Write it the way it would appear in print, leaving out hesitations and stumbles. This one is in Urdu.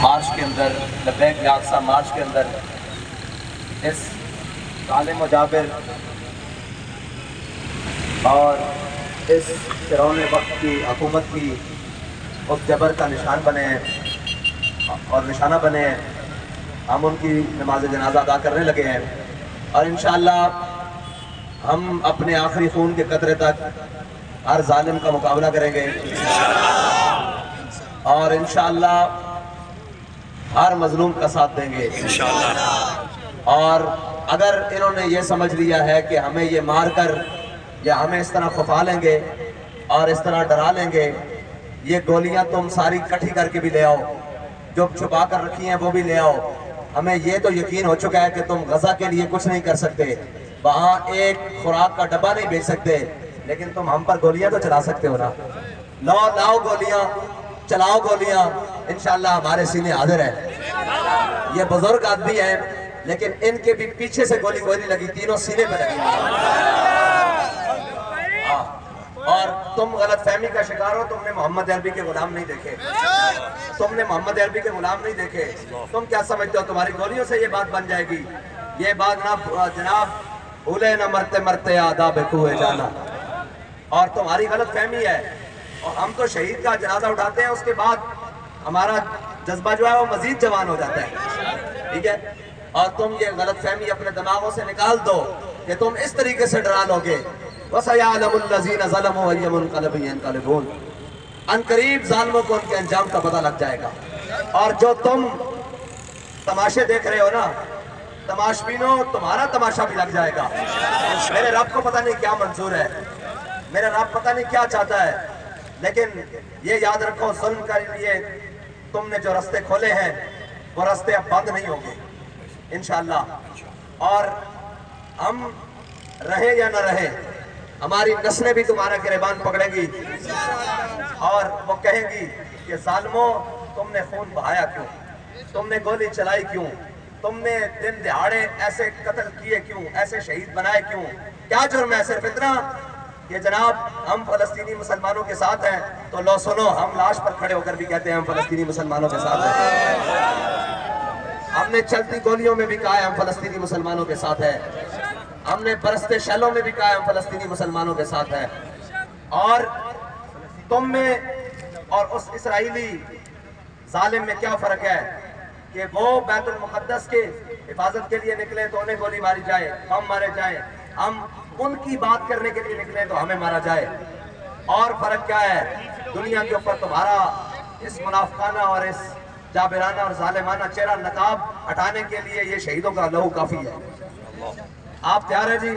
مارچ کے اندر، لبیک یا اقصی مارچ کے اندر اس ظالم و جابر اور اس فرعون وقت کی حکومت کی اس جبر کا نشان بنے ہیں اور نشانہ بنے ہیں. ہم ان کی نماز جنازہ ادا کرنے لگے ہیں اور انشاءاللہ ہم اپنے آخری خون کے قطرے تک ہر ظالم کا مقابلہ کریں گے اور انشاءاللہ ہر مظلوم کا ساتھ دیں گے اور اگر انہوں نے یہ سمجھ لیا ہے کہ ہمیں یہ مار کر یا ہمیں اس طرح خفا لیں گے اور اس طرح ڈرا لیں گے، یہ گولیاں تم ساری کٹھی کر کے بھی لے آؤ، جو چھپا کر رکھی ہیں وہ بھی لے آؤ. ہمیں یہ تو یقین ہو چکا ہے کہ تم غزہ کے لیے کچھ نہیں کر سکتے، وہاں ایک خوراک کا ڈبہ نہیں بیچ سکتے، لیکن تم ہم پر گولیاں تو چلا سکتے ہو نا. لاؤ گولیاں، چلاؤ گولیاں، انشاءاللہ ہمارے سینے حاضر ہیں. یہ بزرگ آدمی ہیں لیکن ان کے بھی پیچھے سے گولی نہیں لگی، تینوں سینے پہ لگی. اور تم غلط فہمی کا شکار ہو، تم نے محمد عربی کے غلام نہیں دیکھے، تم نے محمد عربی کے غلام نہیں دیکھے. تم کیا سمجھتے ہو تمہاری گولیوں سے یہ بات بن جائے گی؟ یہ بات نہ جناب، بھولے نہ مرتے مرتے آداب کوئے جانا. اور تمہاری غلط فہمی ہے. اور ہم تو شہید کا جنازہ اٹھاتے ہیں، اس کے بعد ہمارا جذبہ جو ہے وہ مزید جوان ہو جاتا ہے، ٹھیک ہے. اور تم یہ غلط فہمی اپنے دماغوں سے نکال دو کہ تم اس طریقے سے ڈرا لو گے. وَسَيَعْلَمُ الَّذِينَ ظَلَمُوا أَيَّ مُنْقَلَبٍ يَنْقَلِبُونَ. ان قریب ظالموں کو ان کے انجام کا پتہ لگ جائے گا. اور جو تم تماشے دیکھ رہے ہو نا، تماش بینوں، تمہارا تماشا بھی لگ جائے گا. میرے رب کو پتہ نہیں کیا منظور ہے، میرا رب پتہ نہیں کیا چاہتا ہے، لیکن یہ یاد رکھو، ظلم کے لیے تم نے جو رستے کھولے ہیں وہ رستے اب بند نہیں ہوں گے انشاءاللہ. اور ہم رہے یا نہ رہے، ہماری نسلیں بھی تمہارا گریبان پکڑیں گی اور وہ کہیں گی کہ ظالموں، تم نے خون بہایا کیوں، تم نے گولی چلائی کیوں، تم نے دن دہاڑے ایسے قتل کیے کیوں، ایسے شہید بنائے کیوں، کیا جرم ہے؟ صرف اتنا کہ جناب ہم فلسطینی مسلمانوں کے ساتھ ہیں. تو لو سنو، ہم لاش پر کھڑے ہو کر بھی کہتے ہیں ہم فلسطینی مسلمانوں کے ساتھ ہیں. ہم نے چلتی گولیوں میں بھی کہا ہے ہم فلسطینی مسلمانوں کے ساتھ ہیں. ہم نے برستے شیلوں میں بھی کہا ہے ہم فلسطینی مسلمانوں کے ساتھ ہیں. اور تم میں اور اس اسرائیلی ظالم میں کیا فرق ہے کہ وہ بیت المقدس کے حفاظت کے لیے نکلے تو انہیں گولی ماری جائے، ہم مارے جائیں. ہم ان کی بات کرنے کے لیے نکلے تو ہمیں مارا جائے. اور فرق کیا ہے؟ دنیا کے اوپر تمہارا اس منافقانہ اور اس جابرانہ اور ظالمانہ چہرہ نقاب ہٹانے کے لیے یہ شہیدوں کا لہو کافی ہے. آپ تیار ہیں جی؟